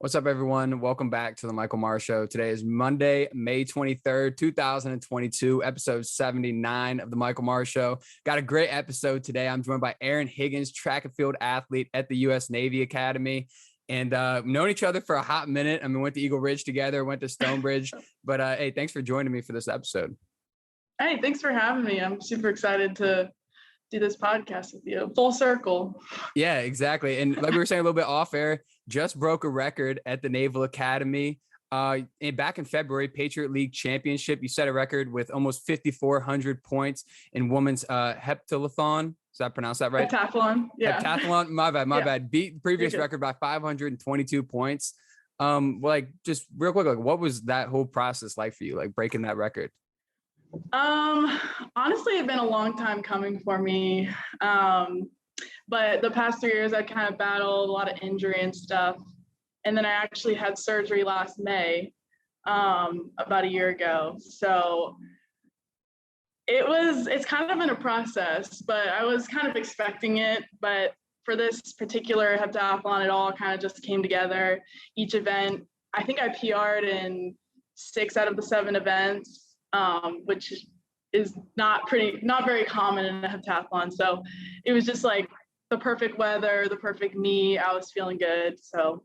What's up, everyone? Welcome back to the Michael Maher Show. Today is Monday, May 23rd, 2022, episode 79 of the Michael Maher Show. Got a great episode today. I'm joined by Erin Higgins, track and field athlete at the U.S. Navy Academy. And known each other for a hot minute. I mean, went to Eagle Ridge together, went to Stonebridge. But hey, thanks for joining me for this episode. Hey, thanks for having me. I'm super excited to do this podcast with you. Full circle. Yeah, exactly. And like we were saying a little bit off air, just broke a record at the Naval Academy. And back in February, Patriot League Championship, you set a record with almost 5,400 points in women's heptathlon. Does that pronounce that right? Heptathlon. Yeah. Heptathlon. My bad. Beat the previous record by 522 points. Just real quick, what was that whole process like for you, like breaking that record? Honestly, it's been a long time coming for me. But the past 3 years, I kind of battled a lot of injury and stuff. And then I actually had surgery last May, about a year ago. So it's kind of in a process, but I was kind of expecting it. But for this particular heptathlon, it all kind of just came together. Each event, I think I PR'd in 6 out of the 7 events. Which is not very common in a heptathlon. So it was just like the perfect weather, the perfect me. I was feeling good. So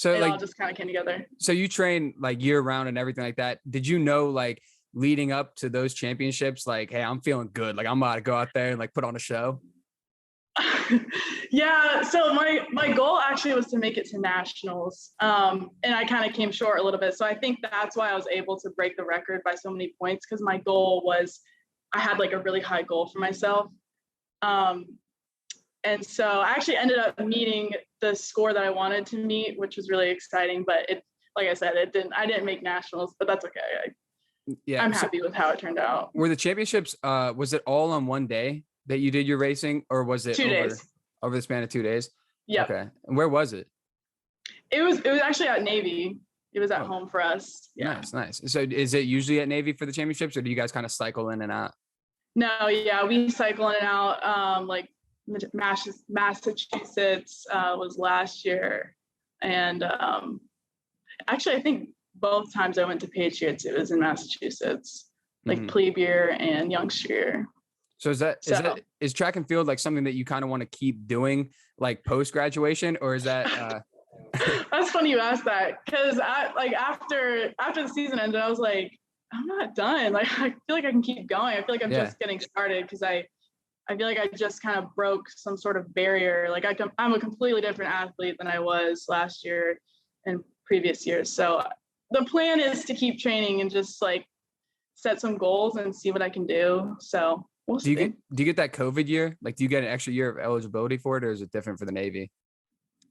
it all just kind of came together. So you train like year round and everything like that. Did you know, like leading up to those championships, like, hey, I'm feeling good. Like I'm about to go out there and like put on a show? Yeah. So my goal actually was to make it to nationals. And I kind of came short a little bit. So I think that's why I was able to break the record by so many points. Cause my goal was, I had like a really high goal for myself. And so I actually ended up meeting the score that I wanted to meet, which was really exciting, but like I said, I didn't make nationals, but that's okay. I'm happy with how it turned out. Were the championships, was it all on one day that you did your racing, or was it 2 days over the span of 2 days? Yeah. Okay. And where was it? It was actually at Navy. It was at home for us. Yeah. Nice. So is it usually at Navy for the championships, or do you guys kind of cycle in and out? No, yeah, we cycle in and out. Like Massachusetts was last year. And actually, I think both times I went to Patriots, it was in Massachusetts, like plebe year and youngster year. So is track and field like something that you kind of want to keep doing like post graduation, or is that? That's funny you asked that, because after the season ended, I was like, I'm not done. Like I feel like I can keep going. I feel like I'm just getting started, because I feel like I just kind of broke some sort of barrier. Like I'm a completely different athlete than I was last year and previous years. So the plan is to keep training and just like set some goals and see what I can do. So. Do you get that COVID year? Like, do you get an extra year of eligibility for it, or is it different for the Navy?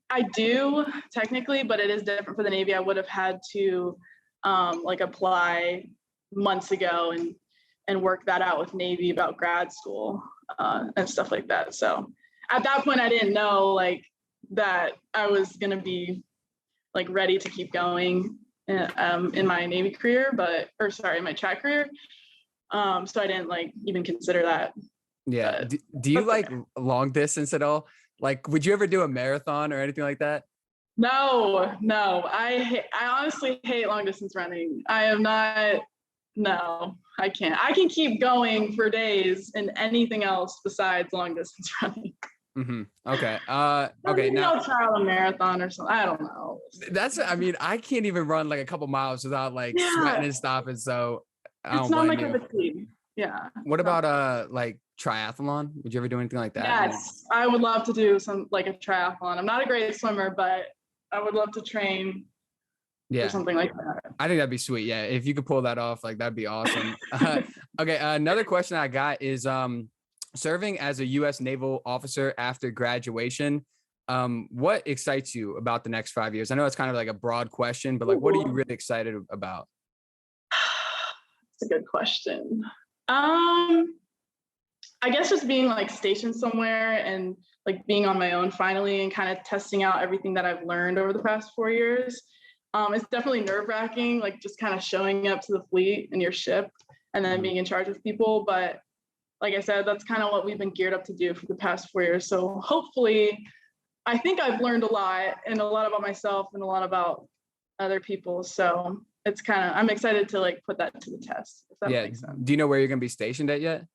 I do technically, but it is different for the Navy. I would have had to apply months ago and work that out with Navy about grad school and stuff like that. So at that point, I didn't know like that I was going to be like ready to keep going in my Navy career, my track career. So I didn't like even consider that. Yeah. Do you like long distance at all? Like, would you ever do a marathon or anything like that? No. I honestly hate long distance running. I am not. No, I can't. I can keep going for days in anything else besides long distance running. Mm-hmm. Okay. Okay. Now I'll try a marathon or something. I don't know. I can't even run like a couple miles without like sweating and stopping. So. It's not my cup of tea. Yeah. What about like triathlon? Would you ever do anything like that? Yes, I would love to do some like a triathlon. I'm not a great swimmer, but I would love to train for something like that. I think that'd be sweet. Yeah, if you could pull that off, like that'd be awesome. Okay, another question I got is serving as a U.S. naval officer after graduation. What excites you about the next 5 years? I know it's kind of like a broad question, but like, what are you really excited about? That's a good question. I guess just being like stationed somewhere and like being on my own finally and kind of testing out everything that I've learned over the past 4 years. It's definitely nerve-wracking, like just kind of showing up to the fleet and your ship and then being in charge of people. But like I said, that's kind of what we've been geared up to do for the past 4 years. So hopefully I think I've learned a lot, and a lot about myself and a lot about other people. So it's I'm excited to like put that to the test. If that makes sense. Do you know where you're going to be stationed at yet?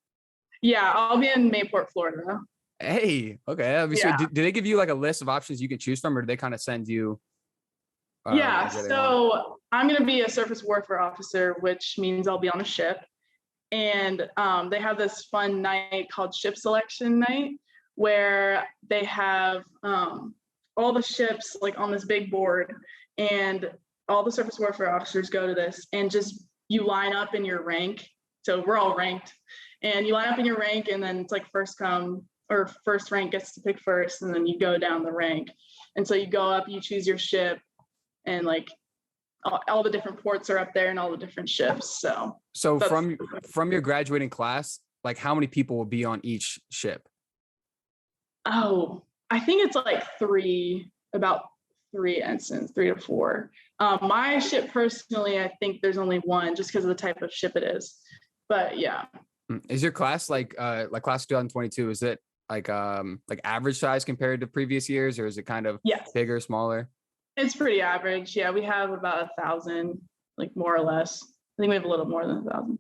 Yeah, I'll be in Mayport, Florida. Hey, okay. Yeah. Do they give you like a list of options you can choose from, or do they kind of send you? Yeah, so I'm going to be a surface warfare officer, which means I'll be on a ship. And they have this fun night called ship selection night, where they have all the ships like on this big board, and all the surface warfare officers go to this, and just you line up in your rank. So we're all ranked, and you line up in your rank, and then it's like first come or first rank gets to pick first, and then you go down the rank. And so you go up, you choose your ship, and like all the different ports are up there and all the different ships. So from your graduating class, like how many people will be on each ship? Oh, I think it's like about three ensigns, 3 to 4. My ship personally, I think there's only one, just because of the type of ship it is. But yeah. Is your class like class 2022? Is it like average size compared to previous years, or is it kind of bigger, smaller? It's pretty average. Yeah, we have about 1,000, like more or less. I think we have a little more than 1,000.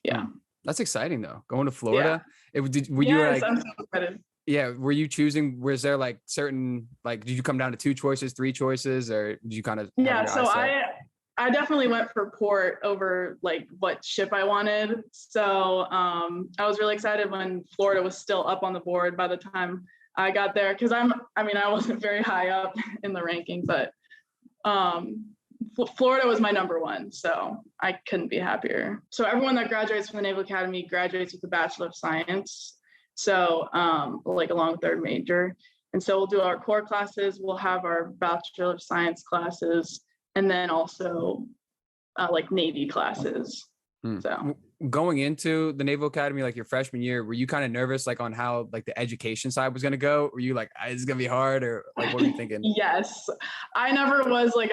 Yeah. That's exciting though. Going to Florida. Yeah. Were you like, I'm so excited. Yeah. Were you choosing, was there like certain, like, did you come down to 2 choices, 3 choices, or did you kind of? Yeah. So I definitely went for port over like what ship I wanted. So I was really excited when Florida was still up on the board by the time I got there, because I wasn't very high up in the ranking, but Florida was my number 1, so I couldn't be happier. So everyone that graduates from the Naval Academy graduates with a Bachelor of Science, so like along with their major. And so we'll do our core classes, we'll have our Bachelor of Science classes, and then also like Navy classes. So going into the Naval Academy, like your freshman year, were you kind of nervous, like on how like the education side was going to go? Were you like, it's going to be hard, or like, what were you thinking? Yes, I never was like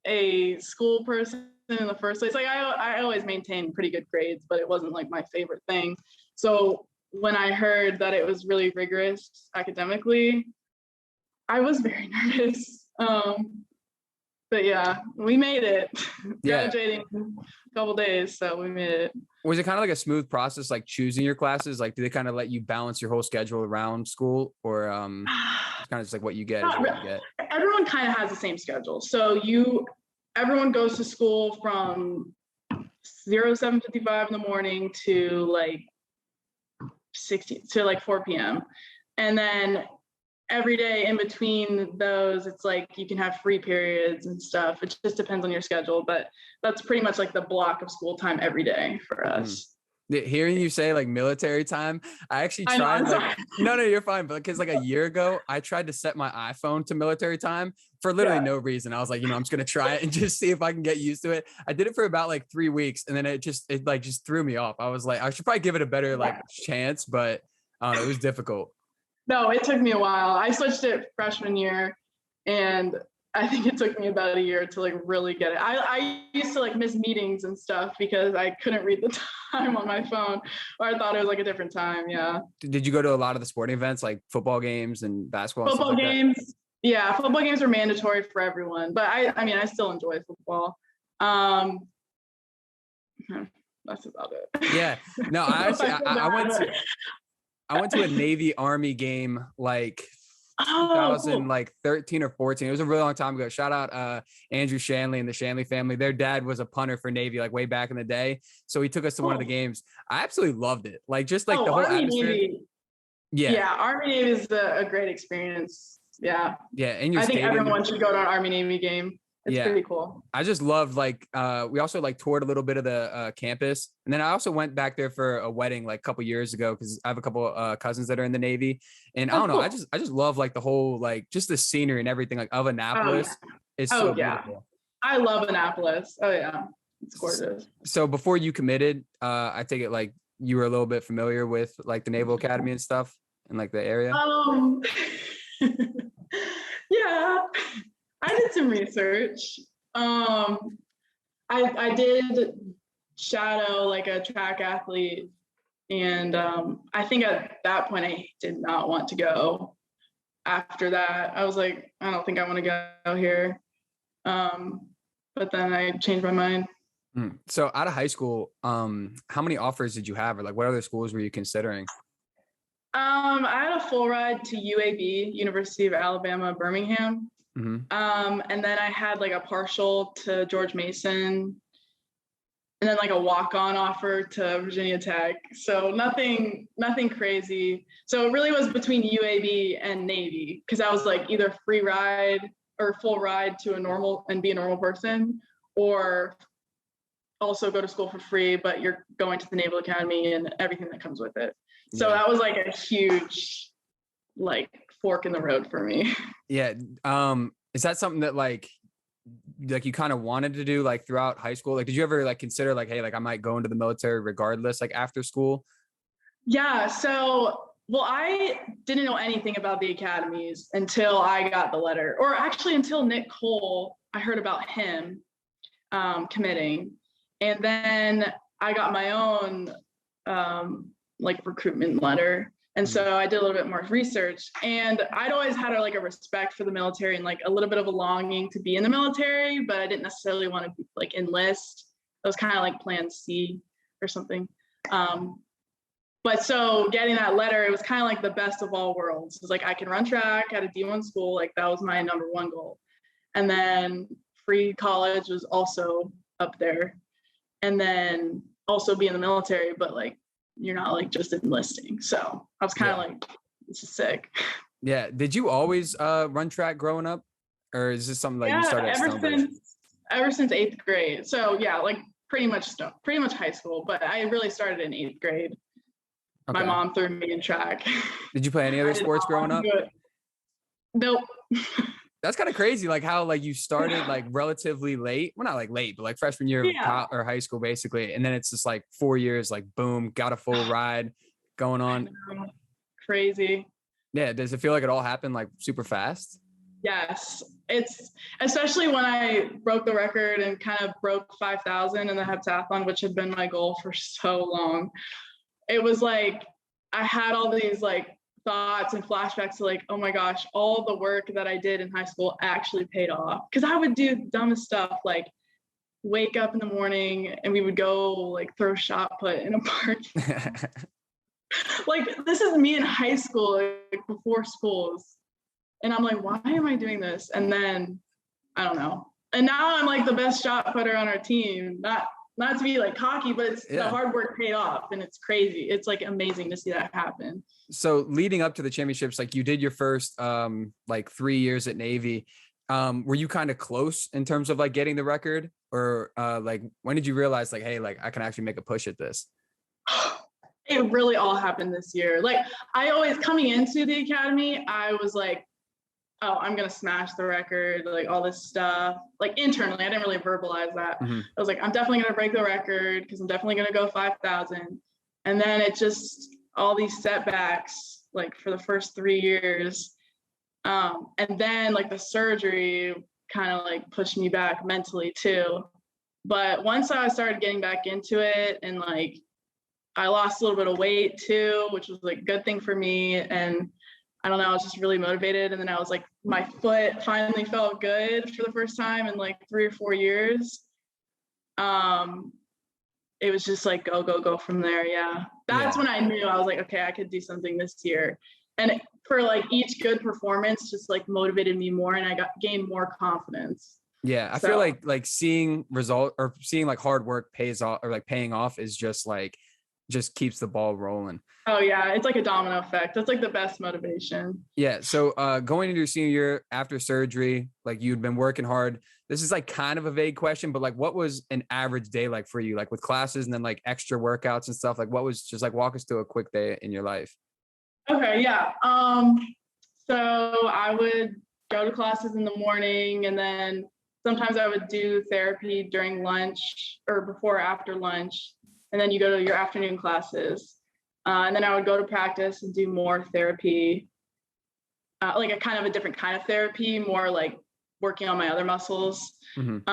a school person in the first place. Like I always maintained pretty good grades, but it wasn't like my favorite thing. So when I heard that it was really rigorous academically, I was very nervous. But yeah, we made it. Graduating a couple days, so we made it. Was it kind of like a smooth process, like choosing your classes? Like, do they kind of let you balance your whole schedule around school, or it's kind of just like what you get is what you get? Everyone kind of has the same schedule. So everyone goes to school from 7:55 in the morning to like 4 p.m. And then every day in between those, it's like you can have free periods and stuff. It just depends on your schedule, but that's pretty much like the block of school time every day for us. Hearing you say like military time, I actually tried. No, you're fine. But because like a year ago, I tried to set my iPhone to military time for literally no reason. I was like, I'm just gonna try it and just see if I can get used to it. I did it for about like 3 weeks, and then it just threw me off. I was like, I should probably give it a better chance, but it was difficult. No, it took me a while. I switched it freshman year, and I think it took me about a year to like really get it. I used to like miss meetings and stuff because I couldn't read the time on my phone, or I thought it was like a different time. Yeah. Did you go to a lot of the sporting events, like football games and basketball? Football games. Yeah, football games are mandatory for everyone, but I still enjoy football. That's about it. Yeah. No, I went to a Navy Army game like 2013 or 14. It was a really long time ago. Shout out Andrew Shanley and the Shanley family. Their dad was a punter for Navy like way back in the day. So he took us to one of the games. I absolutely loved it. Like just like the whole Army, atmosphere. Navy. Yeah, Army Navy is a great experience. Yeah. Yeah. And I think everyone should go to an Army Navy game. It's pretty cool. I just loved we also like toured a little bit of the campus, and then I also went back there for a wedding like a couple years ago because I have a couple cousins that are in the Navy, and I don't know, cool. I just love like the whole like just the scenery and everything like of Annapolis. It's so beautiful. I love Annapolis. Oh yeah, it's gorgeous. So before you committed, I take it like you were a little bit familiar with like the Naval Academy and stuff and like the area. Yeah. I did some research. I did shadow like a track athlete, and I think at that point I did not want to go after that. I was like, I don't think I want to go here. But then I changed my mind. So out of high school, how many offers did you have, or like what other schools were you considering? I had a full ride to UAB, University of Alabama, Birmingham. Mm-hmm. And then I had like a partial to George Mason, and then like a walk-on offer to Virginia Tech. So nothing crazy. So it really was between UAB and Navy, because I was like either free ride or full ride to a normal and be a normal person, or also go to school for free, but you're going to the Naval Academy and everything that comes with it. So that was like a huge like fork in the road for me. Yeah. Is that something that like you kind of wanted to do like throughout high school? Like, did you ever like consider like, hey, like I might go into the military regardless, like after school? Yeah. So, well, I didn't know anything about the academies until I got the letter, or actually until Nick Cole, I heard about him committing. And then I got my own like recruitment letter. And so I did a little bit more research, and I'd always had like a respect for the military and like a little bit of a longing to be in the military, but I didn't necessarily want to like enlist. It was kind of like plan C or something. But so getting that letter, it was kind of like the best of all worlds. It was like, I can run track at a D1 school. Like that was my number one goal. And then free college was also up there. And then also be in the military, but like, you're not like just enlisting. So I was kind of like, this is sick. Yeah. Did you always run track growing up, or is this something that you started ever since 8th grade? So yeah, like pretty much high school, but I really started in 8th grade. Okay. My mom threw me in track. Did you play any other sports growing up? Nope. That's kind of crazy, like how like you started like relatively late. Well, not like late, but like freshman year or high school, basically. And then it's just like 4 years, like boom, got a full ride going on. Crazy. Yeah. Does it feel like it all happened like super fast? Yes. It's especially when I broke the record and kind of broke 5,000 in the heptathlon, which had been my goal for so long. It was like I had all these like thoughts and flashbacks to like, oh my gosh, all the work that I did in high school actually paid off. Because I would do dumbest stuff like wake up in the morning and we would go like throw shot put in a park. Like this is me in high school, like before schools. And I'm like, why am I doing this? And then I don't know. And now I'm like the best shot putter on our team. Not to be like cocky, but it's the hard work paid off, and it's crazy. It's like amazing to see that happen. So leading up to the championships, like you did your first like 3 years at Navy. Were you kind of close in terms of like getting the record, or like when did you realize like, hey, like I can actually make a push at this? It really all happened this year. Like I always coming into the academy, I was like, oh, I'm going to smash the record, like all this stuff. Like internally, I didn't really verbalize that. I was like, I'm definitely going to break the record because I'm definitely going to go 5,000. And then it just, all these setbacks, like for the first 3 years. And then like the surgery kind of like pushed me back mentally too. But once I started getting back into it, and like I lost a little bit of weight too, which was like a good thing for me. And I don't know, I was just really motivated. And then I was like, my foot finally felt good for the first time in like 3 or 4 years. It was just like, go from there. Yeah. That's when I knew. I was like, okay, I could do something this year. And for like each good performance just like motivated me more, and I gained more confidence. Yeah. I feel like seeing result or seeing like hard work pays off, or like paying off, is just like, just keeps the ball rolling. Oh yeah, it's like a domino effect. That's like the best motivation. Yeah. So going into your senior year after surgery, like you'd been working hard. This is like kind of a vague question, but like what was an average day like for you, like with classes and then like extra workouts and stuff? Like what was, just like walk us through a quick day in your life. Okay, yeah. So I would go to classes in the morning, and then sometimes I would do therapy during lunch or before or after lunch. And then you go to your afternoon classes. And then I would go to practice and do more therapy, like a kind of a different kind of therapy, more like working on my other muscles. And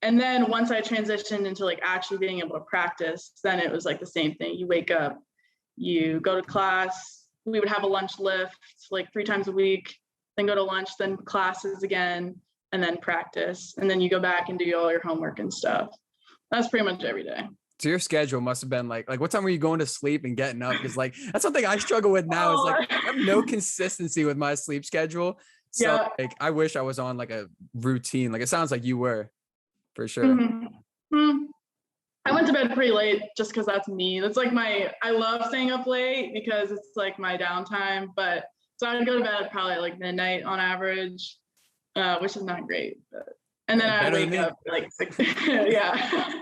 then once I transitioned into like actually being able to practice, then it was like the same thing. You wake up, you go to class, we would have a lunch lift like 3 times a week, then go to lunch, then classes again, and then practice. And then you go back and do all your homework and stuff. That's pretty much every day. So your schedule must have been like what time were you going to sleep and getting up? Because like that's something I struggle with now. Is like I have no consistency with my sleep schedule. So Yeah. like I wish I was on like a routine. Like it sounds like you were, for sure. Mm-hmm. I went to bed pretty late just because that's me. That's like I love staying up late because it's like my downtime. But so I would go to bed probably like midnight on average, which is not great. And then I'd wake up like 6. Yeah,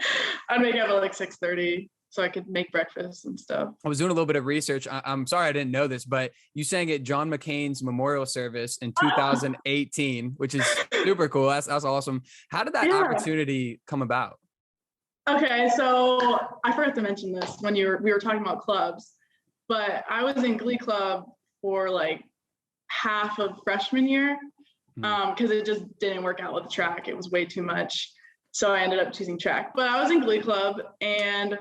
I'd wake up at like 6:30 so I could make breakfast and stuff. I was doing a little bit of research. I'm sorry I didn't know this, but you sang at John McCain's memorial service in 2018, which is super cool. That's awesome. How did that opportunity come about? Okay, so I forgot to mention this when we were talking about clubs, but I was in Glee Club for like half of freshman year because it just didn't work out with the track. It was way too much. So I ended up choosing track. But I was in Glee Club, and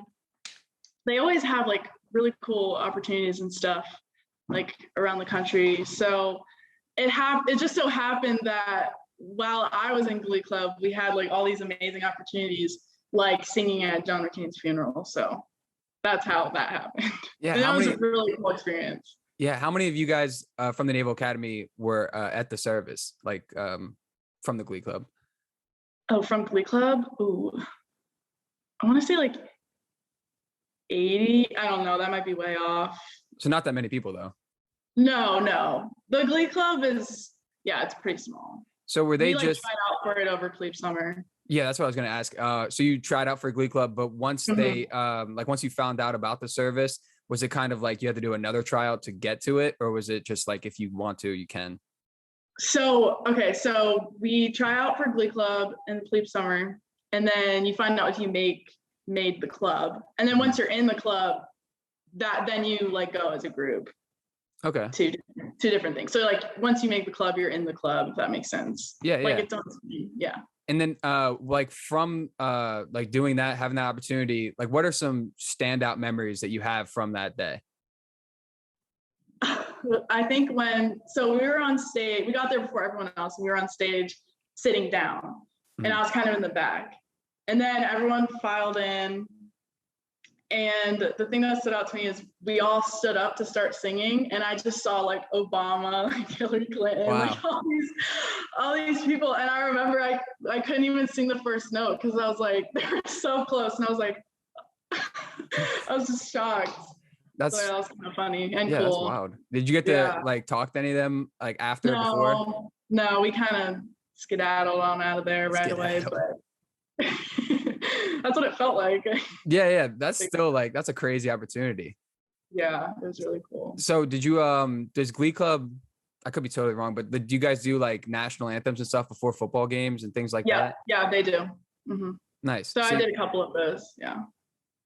they always have like really cool opportunities and stuff like around the country. So it just so happened that while I was in Glee Club, we had like all these amazing opportunities, like singing at John McCain's funeral. So that's how that happened. Yeah, and that was a really cool experience. Yeah, how many of you guys from the Naval Academy were at the service, like from the Glee Club? Oh, from Glee Club? Ooh, I want to say like 80. I don't know. That might be way off. So not that many people, though. No. The Glee Club is, it's pretty small. So were they just tried out for it over Plebe Summer? Yeah, that's what I was going to ask. So you tried out for Glee Club, but once they once you found out about the service, was it kind of like you had to do another tryout to get to it, or was it just like if you want to, you can? So we try out for Glee Club and Plebe Summer, and then you find out if you made the club, and then once you're in the club, then you like go as a group. Okay. Two different things. So like once you make the club, you're in the club. If that makes sense. Yeah. Like it's on screen. Yeah. And then like from like doing that, having that opportunity, like what are some standout memories that you have from that day? I think we were on stage, we got there before everyone else, and we were on stage sitting down, and I was kind of in the back, and then everyone filed in, and the thing that stood out to me is we all stood up to start singing, and I just saw like Obama, like Hillary Clinton, like all these people, and I remember I couldn't even sing the first note because I was like, they were so close, and I was like, I was just shocked. That was kind of funny and cool. That's wild. Did you get to like talk to any of them like after or before? No, we kind of skedaddled on out of there right away, but that's what it felt like. Yeah. That's still like, that's a crazy opportunity. Yeah, it was really cool. So did you, does Glee Club, I could be totally wrong, but do you guys do like national anthems and stuff before football games and things like that? Yeah, they do. Mm-hmm. Nice. So I did a couple of those. Yeah.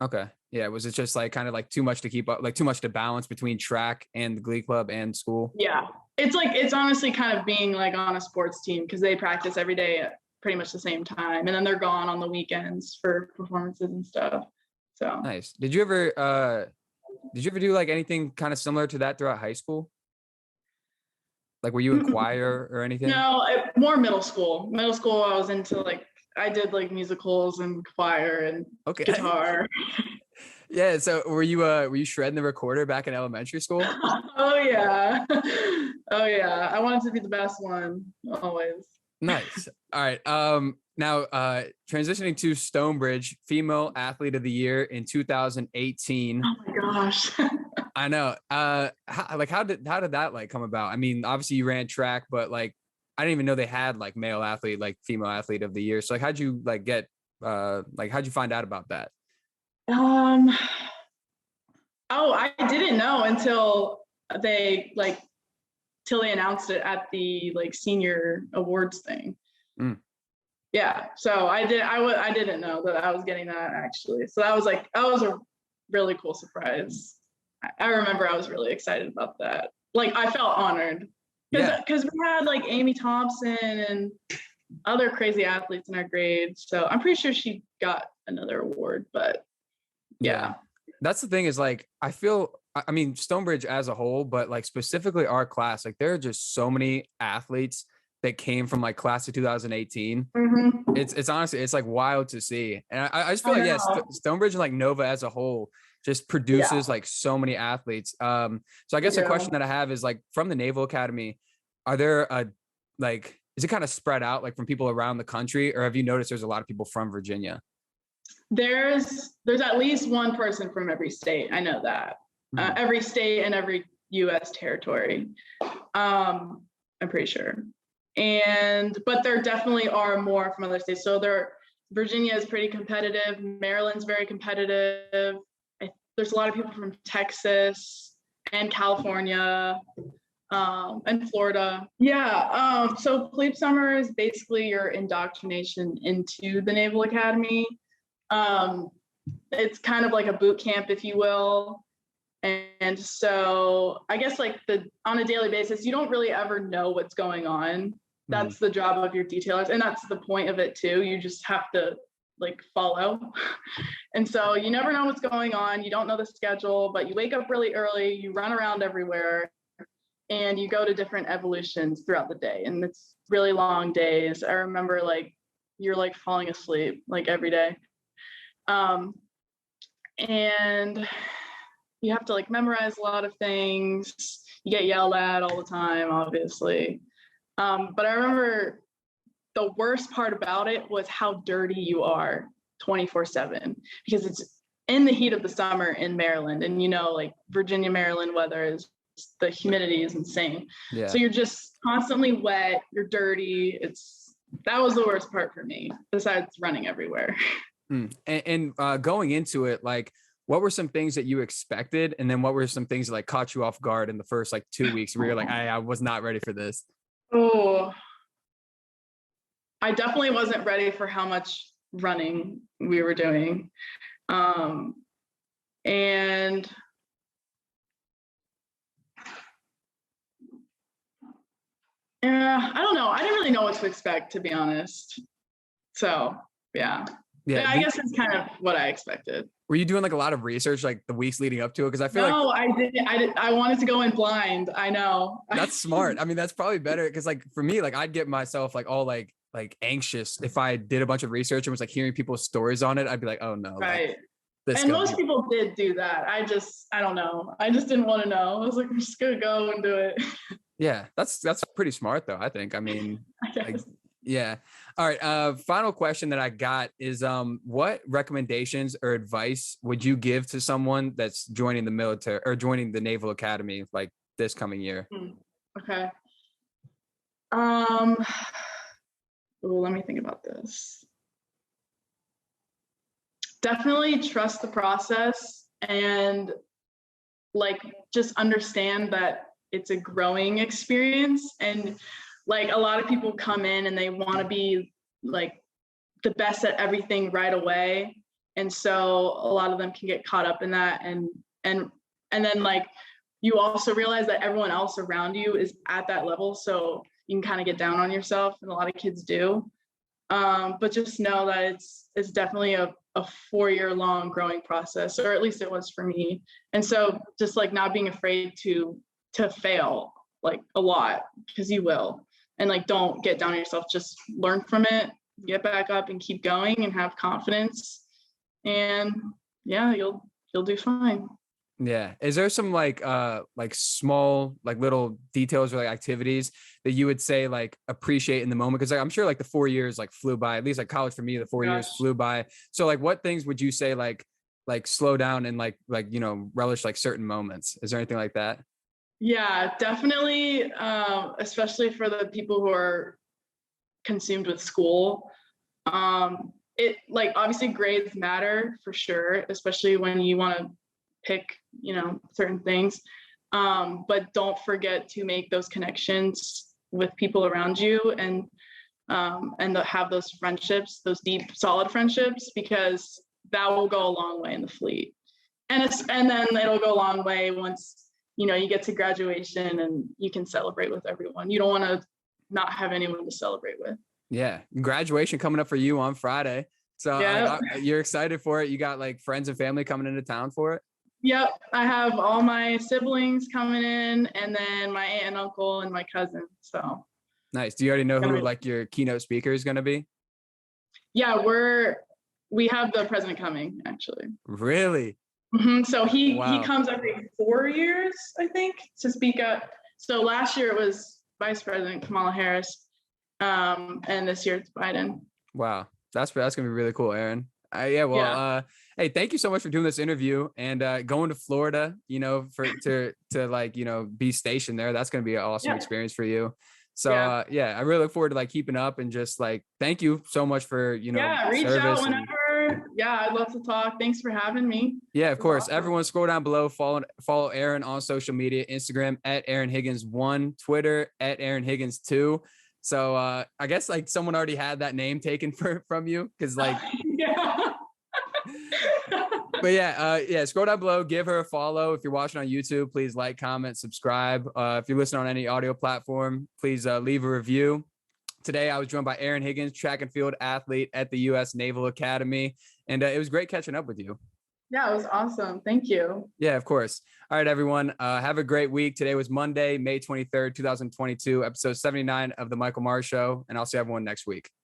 Okay. Yeah. Was it just like kind of like too much to keep up, like too much to balance between track and the Glee Club and school? Yeah. It's honestly kind of being like on a sports team because they practice every day at pretty much the same time. And then they're gone on the weekends for performances and stuff. So nice. Did you ever do like anything kind of similar to that throughout high school? Like were you in choir or anything? No, more middle school. Middle school, I was into like, I did like musicals and choir and guitar. Yeah. So were you shredding the recorder back in elementary school? Oh yeah. I wanted to be the best one always. Nice. All right. Now transitioning to Stonebridge, Female Athlete of the Year in 2018. Oh my gosh. I know. How did that like come about? I mean, obviously you ran track, but like I didn't even know they had like male athlete, like female athlete of the year. So like how'd you like get how'd you find out about that? I didn't know until they announced it at the like senior awards thing. Yeah, so I didn't know that I was getting that actually. So that was a really cool surprise. I remember I was really excited about that. Like I felt honored because we had like Amy Thompson and other crazy athletes in our grade. So I'm pretty sure she got another award, but yeah. That's the thing is like, I mean, Stonebridge as a whole, but like specifically our class, like there are just so many athletes that came from like class of 2018. Mm-hmm. It's honestly, it's like wild to see. And I just feel I like, yeah, know. Stonebridge and like Nova as a whole just Yeah, produces like so many athletes. So I they guess a question do. that I have is like from the Naval Academy, are there like, is it kind of spread out like from people around the country, or have you noticed there's a lot of people from Virginia? There's at least one person from every state. I know that. Mhm. Every state and every U.S. territory. I'm pretty sure. But there definitely are more from other states. So Virginia is pretty competitive. Maryland's very competitive. There's a lot of people from Texas and California. And Florida. Yeah. So Plebe Summer is basically your indoctrination into the Naval Academy. It's kind of like a boot camp, if you will. And so I guess like on a daily basis, you don't really ever know what's going on. That's the job of your detailers. And that's the point of it too. You just have to like follow. And so you never know what's going on. You don't know the schedule, but you wake up really early, you run around everywhere, and you go to different evolutions throughout the day. And it's really long days. I remember like you're like falling asleep like every day. And you have to like memorize a lot of things. You get yelled at all the time, obviously. But I remember the worst part about it was how dirty you are 24/7, because it's in the heat of the summer in Maryland. And like Virginia, Maryland weather is, the humidity is insane. Yeah. So you're just constantly wet, you're dirty. That was the worst part for me, besides running everywhere. And going into it, like, what were some things that you expected? And then what were some things that like caught you off guard in the first like 2 weeks where you're like, I was not ready for this? Oh, I definitely wasn't ready for how much running we were doing. And I don't know. I didn't really know what to expect, to be honest. So yeah. I guess it's kind of what I expected. Were you doing like a lot of research like the weeks leading up to it? Because I feel like I did. I wanted to go in blind. I know. That's smart. I mean, that's probably better, because like for me, like I'd get myself like all like anxious if I did a bunch of research and was like hearing people's stories on it. I'd be like, oh no. Right. And most people did do that. I don't know. I just didn't want to know. I was like, I'm just gonna go and do it. Yeah, that's pretty smart though, I think. I mean, I guess. yeah. All right. Final question that I got is what recommendations or advice would you give to someone that's joining the military or joining the Naval Academy like this coming year? Okay. Let me think about this. Definitely trust the process, and like just understand that it's a growing experience. And like a lot of people come in and they want to be like the best at everything right away, and so a lot of them can get caught up in that, and then like you also realize that everyone else around you is at that level, so you can kind of get down on yourself, and a lot of kids do. But just know that it's definitely a 4-year long growing process, or at least it was for me. And so just like not being afraid to fail like a lot, because you will. And like don't get down on yourself, just learn from it, get back up and keep going and have confidence. And yeah, you'll do fine. Yeah. Is there some like small like little details or like activities that you would say like appreciate in the moment? Because like, I'm sure like the 4 years like flew by, at least like college for me, the 4 years flew by. So like what things would you say like slow down and like relish like certain moments? Is there anything like that? Yeah, definitely. Especially for the people who are consumed with school. It like obviously grades matter for sure, especially when you want to pick, certain things. But don't forget to make those connections with people around you, and have those friendships, those deep, solid friendships, because that will go a long way in the fleet. And then it'll go a long way once, you get to graduation and you can celebrate with everyone. You don't want to not have anyone to celebrate with. Yeah. Graduation coming up for you on Friday. So yeah. You're excited for it. You got like friends and family coming into town for it? Yep, I have all my siblings coming in, and then my aunt and uncle and my cousin. So Nice. Do you already know who like your keynote speaker is going to be? yeah, we have the president coming actually. Really? So he Wow. comes every 4 years, I think, to speak up. So last year it was Vice President Kamala Harris, and this year it's Biden. Wow. That's gonna be really cool, Erin. Hey, thank you so much for doing this interview and going to Florida, you know, to like, you know, be stationed there. That's gonna be an awesome experience for you. So I really look forward to like keeping up and just like thank you so much for, you know, reach out whenever. I'd love to talk. Thanks for having me. Yeah, of course. Awesome. Everyone scroll down below, follow Erin on social media, Instagram at Erin Higgins 1, Twitter at Erin Higgins 2. So I guess like someone already had that name taken from you because like But scroll down below, give her a follow. If you're watching on YouTube, please like, comment, subscribe. If you're listening on any audio platform, please leave a review. Today, I was joined by Erin Higgins, track and field athlete at the U.S. Naval Academy. And it was great catching up with you. Yeah, it was awesome. Thank you. Yeah, of course. All right, everyone. Have a great week. Today was Monday, May 23rd, 2022, episode 79 of The Michael Maher Show. And I'll see everyone next week.